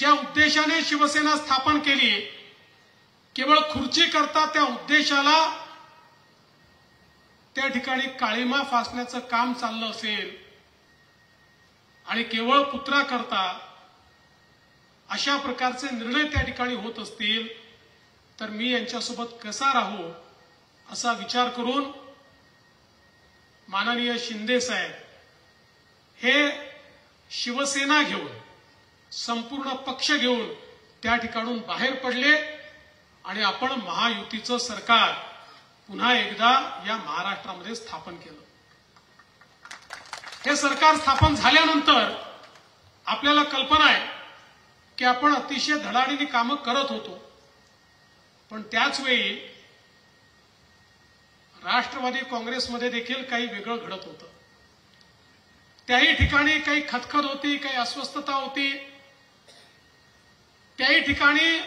ज्या उद्देशाने शिवसेना स्थापन केली, केवळ खुर्ची करता त्या उद्देशाला त्या ठिकाणी काळीमा फासण्याचं काम चाललं असेल आणि केवळ पुत्रा करता अशा प्रकारचे निर्णय त्या ठिकाणी होत असतील तर मी यांच्यासोबत कसा राहू असा विचार करून माननीय शिंदे साहेब हे शिवसेना घेऊन संपूर्ण पक्ष घेऊन त्या ठिकाणून बाहेर पडले आणि आपण महायुतीचं सरकार पुन्हा एकदा या महाराष्ट्रामध्ये स्थापन केलं। हे सरकार स्थापन झाल्यानंतर आपल्याला कल्पना आहे की आपण अतिशय धडाडीने कामं करत होतो, पण त्याच वेळी राष्ट्रवादी काँग्रेसमध्ये देखील काही वेगळं घडत होतं। त्याही ठिकाणी काही खदखद होती, काही अस्वस्थता होती, त्याही ठिकाणी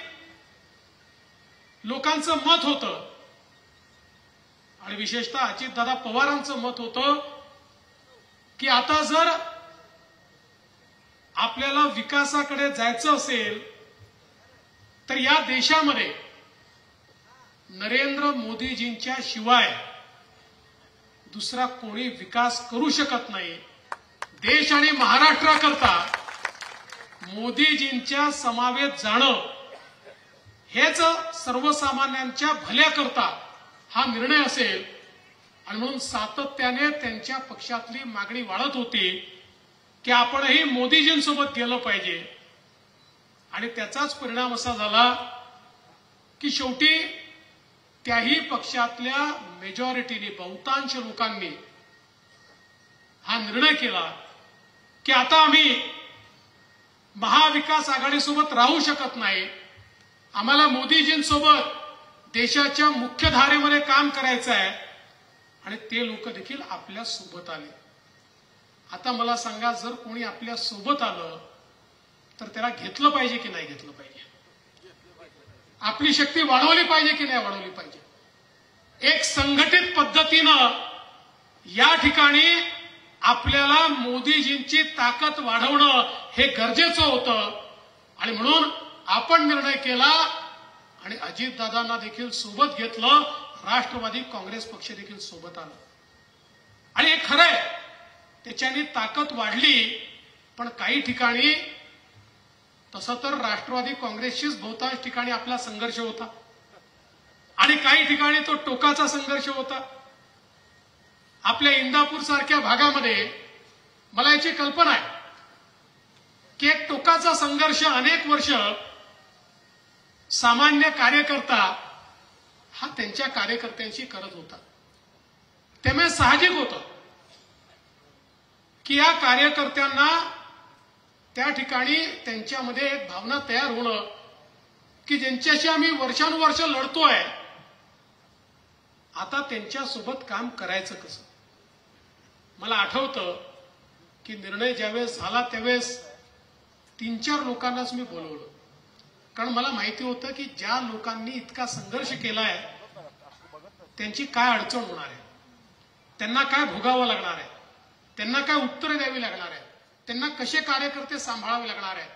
लोकांचं मत होतं आणि विशेषतः अजितदादा पवारांचं मत होतं की आता जर आपल्याला विकासाकडे जायचं असेल तर या देशामध्ये नरेंद्र मोदीजींच्या शिवाय दुसरा कोणी विकास करू शकत नाही। देश आणि महाराष्ट्राकरता मोदीजींच्या समवेत जाणं हेच सर्वसामान्यांच्या भल्याकरता हा निर्णय असेल आणि म्हणून सातत्याने त्यांच्या पक्षातली मागणी वाढत होती की आपणही मोदीजींसोबत गेलं पाहिजे आणि त्याचाच परिणाम असा झाला की शेवटी त्याही पक्षातल्या मेजॉरिटीने बहुतांश लोकांनी हा निर्णय केला की आता आम्ही महाविकास आघाडीसोबत राहू शकत नाही, आम्हाला मोदीजींसोबत देशाच्या मुख्य धारेमध्ये काम करायचं आहे आणि ते लोक देखील आपल्या सोबत आले। आता मला सांगा, जर कोणी आपल्या सोबत आलं तर त्याला घेतलं पाहिजे की नाही घेतलं पाहिजे? आपली शक्ती वाढवली पाहिजे की नाही वाढवली पाहिजे? एक संघटित पद्धतीनं या ठिकाणी आपल्याला मोदीजींची ताकद वाढवणं हे गरजेचं होतं आणि म्हणून आपण निर्णय केला आणि अजितदादांना देखील सोबत घेतलं, राष्ट्रवादी काँग्रेस पक्ष देखील सोबत आलं आणि हे खरं आहे, त्याच्याने ताकद वाढली। पण काही ठिकाणी तसं तर राष्ट्रवादी काँग्रेसशीच बहुतांश ठिकाणी आपला संघर्ष होता आणि काही ठिकाणी तो टोकाचा संघर्ष होता। आपल्या इंदापूर सारख्या भागामध्ये मला याची कल्पना आहे की एक टोकाचा संघर्ष अनेक वर्ष सामान्य कार्यकर्ता हा त्यांच्या कार्यकर्त्यांशी करत होता। त्यामुळे साहजिक होतं की या कार्यकर्त्यांना त्या ठिकाणी त्यांच्यामध्ये एक भावना तयार होणं की ज्यांच्याशी आम्ही वर्षानुवर्ष लढतोय, आता त्यांच्यासोबत काम करायचं कसं? मला आठवतं की निर्णय ज्यावेळेस झाला त्यावेळेस 3-4 लोकांनाच मी बोलवलं, कारण मला माहिती होतं की ज्या लोकांनी इतका संघर्ष केलाय त्यांची काय अडचण होणार आहे, त्यांना काय भोगावं लागणार आहे, त्यांना काय उत्तरं द्यावी लागणार आहे, त्यांना कसे कार्यकर्ते सांभाळावे लागणार आहेत।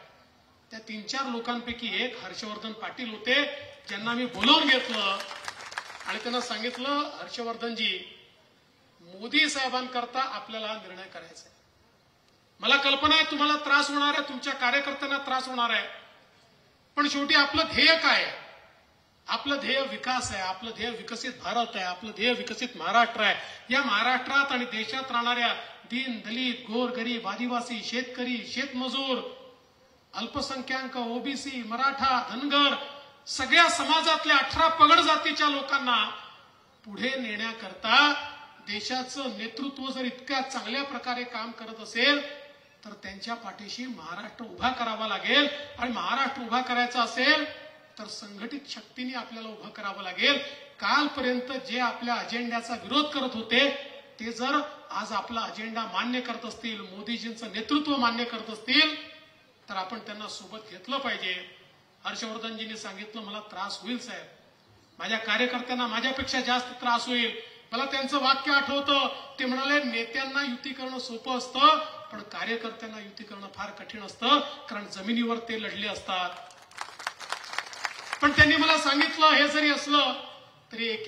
त्या 3-4 लोकांपैकी एक हर्षवर्धन पाटील होते, ज्यांना मी बोलावून घेतलं आणि त्यांना सांगितलं, हर्षवर्धनजी, मोदी साहेबांकरता आपल्याला निर्णय करायचा आहे। मला कल्पना आहे तुम्हाला त्रास होणार आहे, तुमच्या कार्यकर्त्यांना त्रास होणार आहे, पण शेवटी आपलं ध्येय काय आहे? आपलं ध्येय विकास आहे, आपलं ध्येय विकसित भारत आहे, आपलं ध्येय विकसित महाराष्ट्र आहे। या महाराष्ट्रात आणि देशात राहणाऱ्या दीन दलित गोरगरीब आदिवासी शेतकरी शेतमजूर अल्पसंख्याक ओबीसी मराठा धनगर सगळ्या समाजातल्या 18 पगड जातीच्या लोकांना पुढे नेण्याकरता देशाचं नेतृत्व जर इतक्या चांगल्या प्रकारे काम करत असेल तर त्यांच्या पाठीशी महाराष्ट्र उभा करावा लागेल आणि महाराष्ट्र उभा करायचा असेल तर संघटित शक्तीने आपल्याला उभं करावं लागेल। कालपर्यंत जे आपल्या अजेंड्याचा विरोध करत होते ते जर आज आपला अजेंडा मान्य करत असतील, मोदीजींचं नेतृत्व मान्य करत असतील तर आपण त्यांना सोबत घेतलं पाहिजे। हर्षवर्धनजींनी सांगितलं, मला त्रास होईल साहेब, माझ्या कार्यकर्त्यांना माझ्यापेक्षा जास्त त्रास होईल। मला त्यांचं वाक्य आठवतं, ते म्हणाले, नेत्यांना युती करणं सोपं असतं, पण कार्यकर्त्यांना युती करणं फार कठीण असतं, कारण जमिनीवर ते लढले असतात. पण त्यांनी मला सांगितलं, हे जरी असलं तरी एक